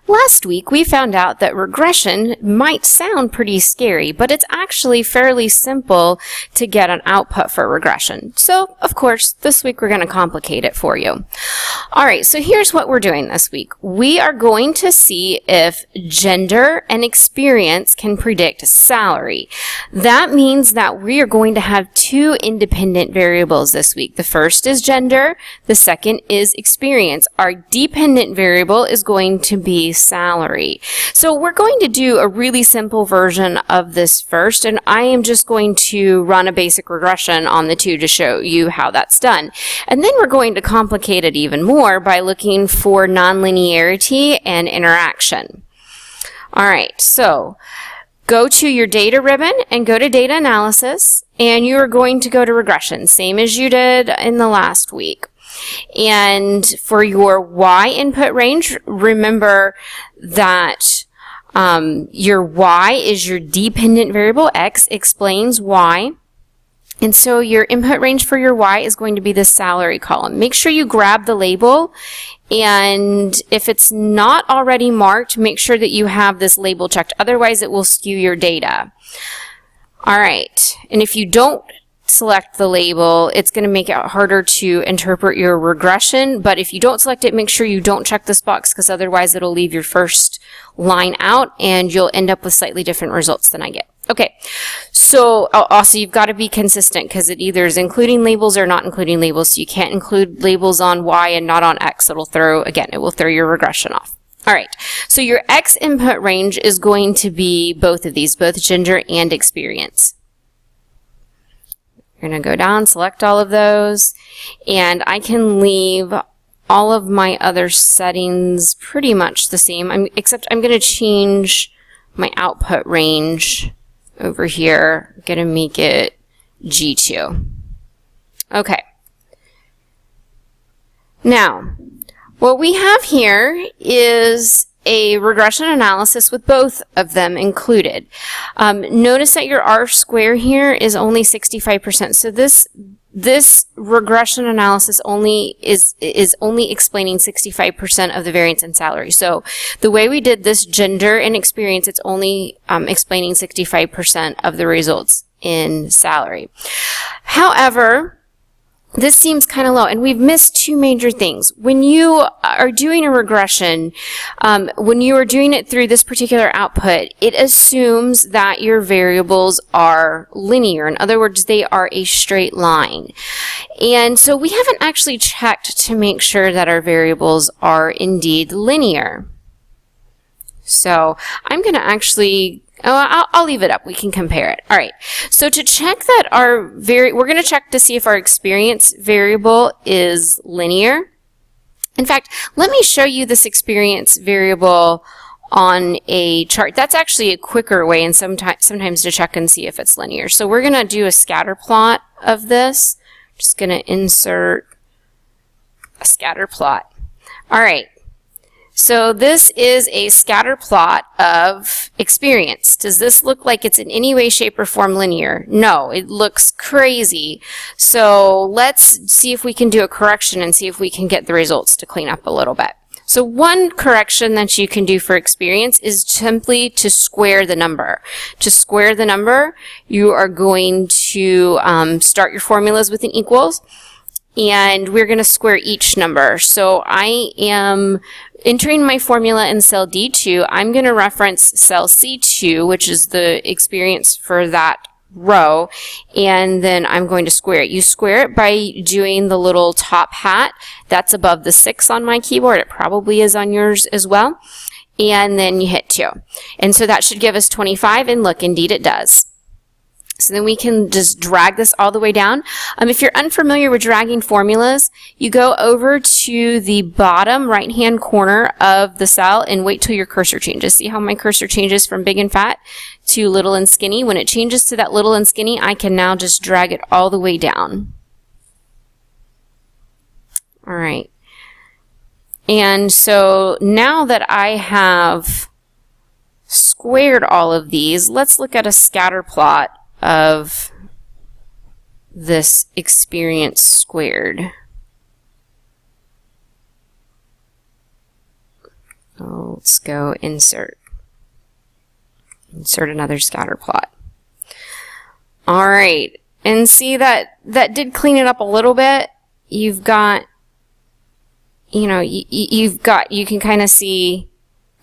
Last week, we found out that regression might sound pretty scary, but it's actually fairly simple to get an output for regression. So, of course, this week we're going to complicate it for you. All right, so here's what we're doing this week. We are going to see if gender and experience can predict salary. That means that we are going to have two independent variables this week. The first is gender, the second is experience. Our dependent variable is going to be salary. So we're going to do a really simple version of this first, and I am just going to run a basic regression on the two to show you how that's done. And then we're going to complicate it even more by looking for non-linearity and interaction. All right, so go to your data ribbon and go to data analysis, and you are going to go to regression, same as you did in the last week. And for your Y input range, remember that your Y is your dependent variable. X explains Y. And so your input range for your Y is going to be the salary column. Make sure you grab the label, and if it's not already marked, make sure that you have this label checked. Otherwise, it will skew your data. All right. And if you don't select the label, it's going to make it harder to interpret your regression. But if you don't select it, make sure you don't check this box, because otherwise it'll leave your first line out and you'll end up with slightly different results than I get. Okay, so also you've got to be consistent, because it either is including labels or not including labels. So you can't include labels on Y and not on X. It will throw your regression off. All right, so your X input range is going to be both of these, both gender and experience. You're going to go down, select all of those, and I can leave all of my other settings pretty much the same, except I'm going to change my output range over here. I'm going to make it G2. Okay. Now, what we have here is a regression analysis with both of them included. Notice that your R square here is only 65%. So this regression analysis is only explaining 65% of the variance in salary. So the way we did this gender and experience, it's only explaining 65% of the results in salary. However, this seems kind of low, and we've missed two major things. When you are doing a regression, when you are doing it through this particular output, it assumes that your variables are linear. In other words, they are a straight line. And so we haven't actually checked to make sure that our variables are indeed linear. So I'm going to actually, I'll leave it up. We can compare it. All right. So to check that we're going to check to see if our experience variable is linear. In fact, let me show you this experience variable on a chart. That's actually a quicker way, and sometimes to check and see if it's linear. So we're going to do a scatter plot of this. Just going to insert a scatter plot. All right. So this is a scatter plot of experience. Does this look like it's in any way, shape, or form linear? No, it looks crazy. So let's see if we can do a correction and see if we can get the results to clean up a little bit. So one correction that you can do for experience is simply to square the number. To square the number, you are going to start your formulas with an equals, and we're going to square each number. So I am entering my formula in cell D2. I'm going to reference cell C2, which is the experience for that row, and then I'm going to square it. You square it by doing the little top hat. That's above the 6 on my keyboard. It probably is on yours as well. And then you hit 2. And so that should give us 25, and look, indeed it does. So then we can just drag this all the way down. If you're unfamiliar with dragging formulas, you go over to the bottom right-hand corner of the cell and wait till your cursor changes. See how my cursor changes from big and fat to little and skinny? When it changes to that little and skinny, I can now just drag it all the way down. All right. And so now that I have squared all of these, let's look at a scatter plot of this experience squared. Let's go insert. Insert another scatter plot. All right, and see that did clean it up a little bit. You've got, you know, you can kind of see,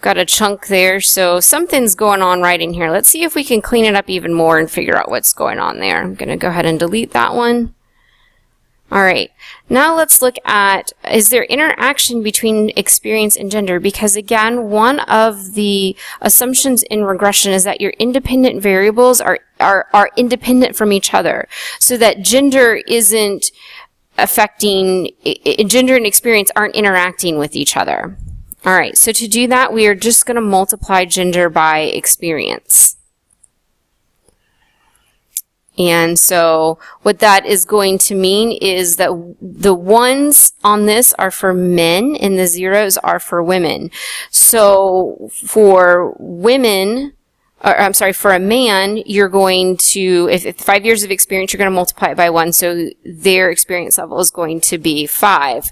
got a chunk there, so something's going on right in here. Let's see if we can clean it up even more and figure out what's going on there. I'm going to go ahead and delete that one. All right, now let's look at, is there interaction between experience and gender? Because again, one of the assumptions in regression is that your independent variables are independent from each other, so that gender isn't affecting, gender and experience aren't interacting with each other. All right, so to do that, we are just going to multiply gender by experience. And so what that is going to mean is that the ones on this are for men and the zeros are for women. So for women, or I'm sorry, for a man, you're going to, if 5 years of experience, you're going to multiply it by 1, so their experience level is going to be 5.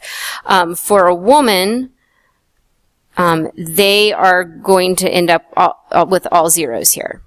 For a woman, they are going to end up with all zeros here.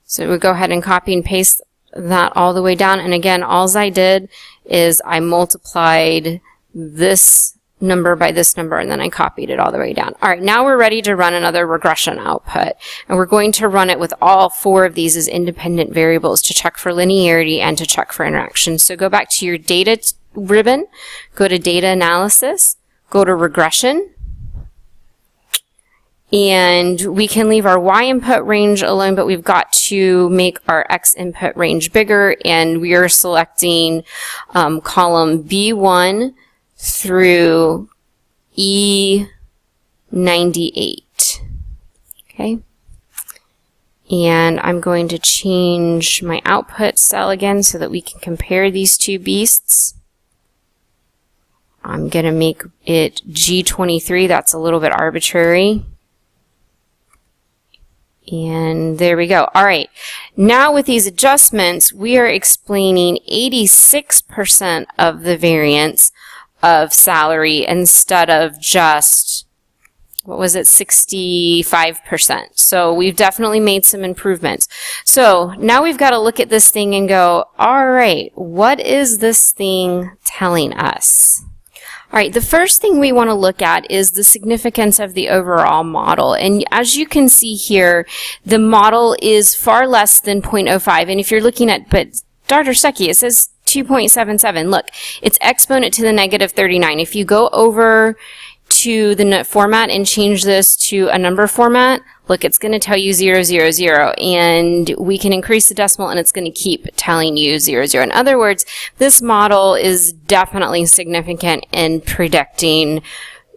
So we'll go ahead and copy and paste that all the way down. And again, all I did is I multiplied this number by this number, and then I copied it all the way down. All right, now we're ready to run another regression output. And we're going to run it with all 4 of these as independent variables to check for linearity and to check for interaction. So go back to your data ribbon, go to data analysis, go to regression, and we can leave our Y input range alone, but we've got to make our X input range bigger, and we are selecting column B1 through E98. Okay. And I'm going to change my output cell again so that we can compare these two beasts. I'm going to make it G23. That's a little bit arbitrary. And there we go. All right. Now with these adjustments, we are explaining 86% of the variance of salary instead of just, what was it, 65%. So we've definitely made some improvements. So now we've got to look at this thing and go, all right, what is this thing telling us? All right, the first thing we want to look at is the significance of the overall model. And as you can see here, the model is far less than 0.05. And if you're looking at, but Dr. Stuckey, it says 2.77. Look, it's exponent to the negative 39. If you go over to the format and change this to a number format, look, it's going to tell you 0, 0, 0, and we can increase the decimal and it's going to keep telling you 0, 0. In other words, this model is definitely significant in predicting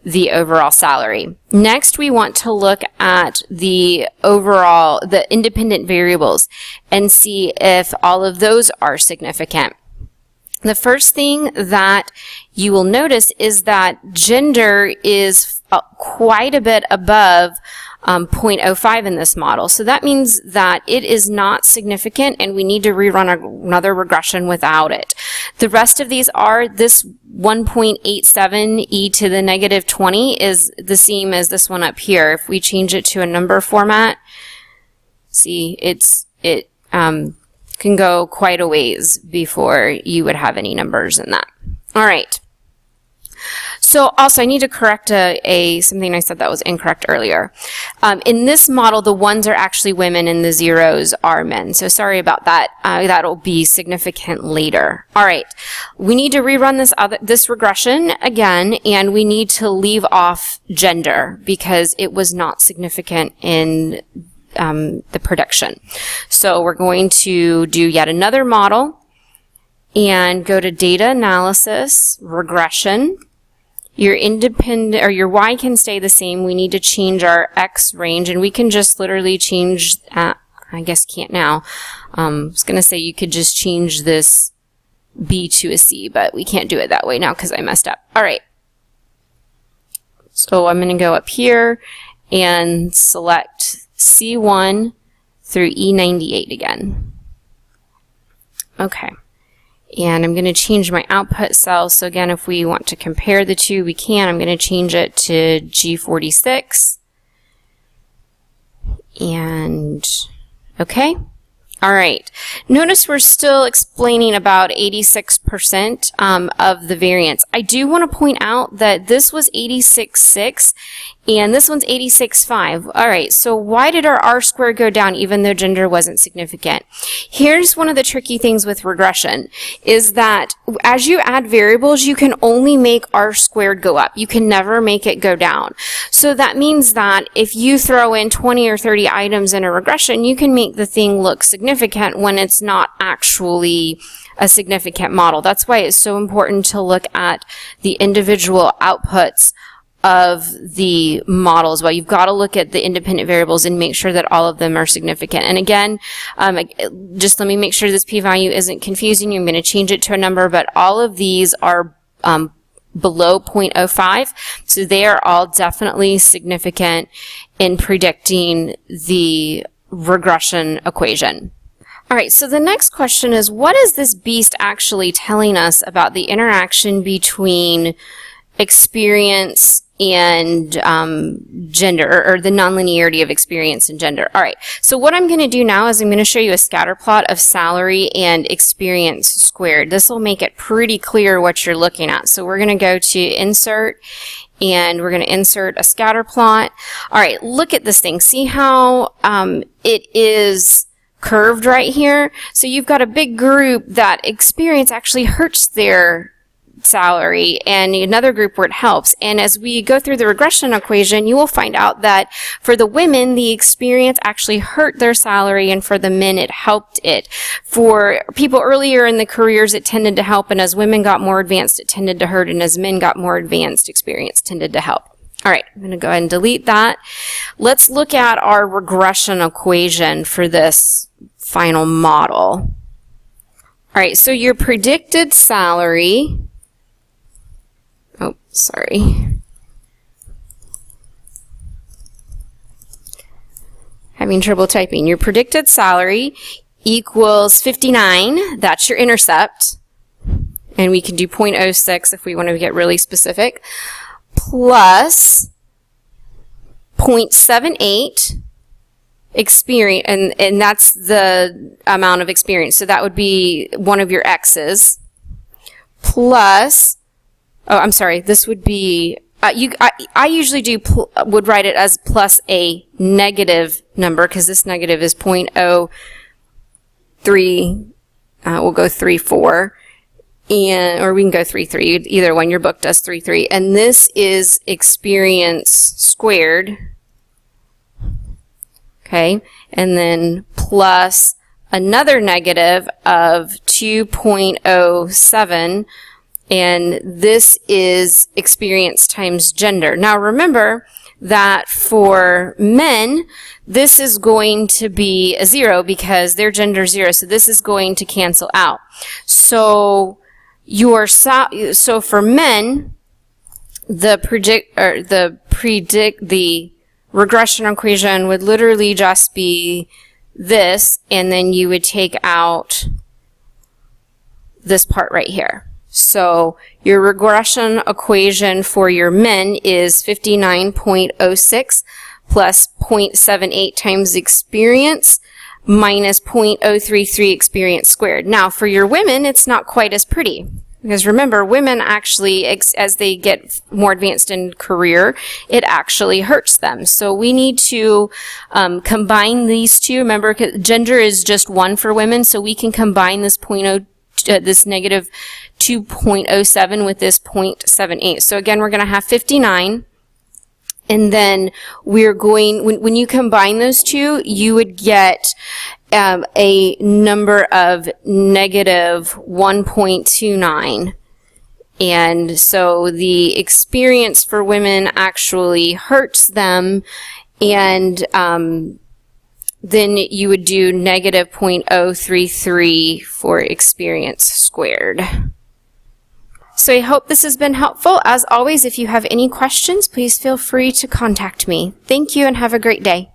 the overall salary. Next, we want to look at the independent variables and see if all of those are significant. The first thing that you will notice is that gender is quite a bit above 0.05 in this model. So that means that it is not significant and we need to rerun another regression without it. The rest of these are, this 1.87 e to the negative 20 is the same as this one up here. If we change it to a number format, see, it can go quite a ways before you would have any numbers in that. All right. So also, I need to correct something I said that was incorrect earlier. In this model, the ones are actually women and the zeros are men. So sorry about that. That'll be significant later. All right. We need to rerun this regression again, and we need to leave off gender because it was not significant in the prediction. So we're going to do yet another model and go to data analysis, regression. Your independent, or your Y can stay the same. We need to change our X range, and we can just literally change, I guess you can't now. I was going to say you could just change this B to a C, but we can't do it that way now because I messed up. All right. So I'm going to go up here and select C1 through E98 again. Okay. And I'm going to change my output cell. So again, if we want to compare the two, we can. I'm going to change it to G46. And okay. All right. Notice we're still explaining about 86% of the variance. I do want to point out that this was 86.6 and this one's 86.5. All right, so why did our R-squared go down even though gender wasn't significant? Here's one of the tricky things with regression, is that as you add variables, you can only make R-squared go up. You can never make it go down. So that means that if you throw in 20 or 30 items in a regression, you can make the thing look significant when it's not actually a significant model. That's why it's so important to look at the individual outputs of the model as well. You've got to look at the independent variables and make sure that all of them are significant. And again, just let me make sure this p-value isn't confusing you. I'm going to change it to a number, but all of these are below 0.05, so they are all definitely significant in predicting the regression equation. All right, so the next question is, what is this beast actually telling us about the interaction between experience and gender, or the nonlinearity of experience and gender? All right, so what I'm going to do now is I'm going to show you a scatter plot of salary and experience squared. This will make it pretty clear what you're looking at. So we're going to go to Insert, and we're going to insert a scatter plot. All right, look at this thing. See how it is curved right here? So you've got a big group that experience actually hurts their salary, and another group where it helps. And as we go through the regression equation, you will find out that for the women, the experience actually hurt their salary, and for the men, it helped it. For people earlier in the careers, it tended to help, and as women got more advanced, it tended to hurt, and as men got more advanced, experience tended to help. All right, I'm going to go ahead and delete that. Let's look at our regression equation for this final model. All right, so your predicted salary, oh, sorry. Having trouble typing. Your predicted salary equals 59. That's your intercept. And we can do 0.06 if we want to get really specific. Plus 0.78 experience, and that's the amount of experience. So that would be one of your x's. Plus, oh, I'm sorry, this would be, I usually would write it as plus a negative number, because this negative is 0.03, we'll go 34, or we can go 3.3, either one, your book does 3.3, and this is experience squared, okay, and then plus another negative of 2.07, and this is experience times gender. Now remember that for men, this is going to be a 0 because their gender is 0, so this is going to cancel out. So so for men, the regression equation would literally just be this, and then you would take out this part right here. So your regression equation for your men is 59.06 plus 0.78 times experience minus 0.033 experience squared. Now for your women, it's not quite as pretty. Because remember, women actually, as they get more advanced in career, it actually hurts them. So we need to combine these two. Remember, gender is just 1 for women, so we can combine this this negative 2.07 with this 0.78. So again, we're going to have 59. And then we're going, when you combine those two, you would get a number of negative 1.29. And so the experience for women actually hurts them, and then you would do negative 0.033 for experience squared. So I hope this has been helpful. As always, if you have any questions, please feel free to contact me. Thank you and have a great day.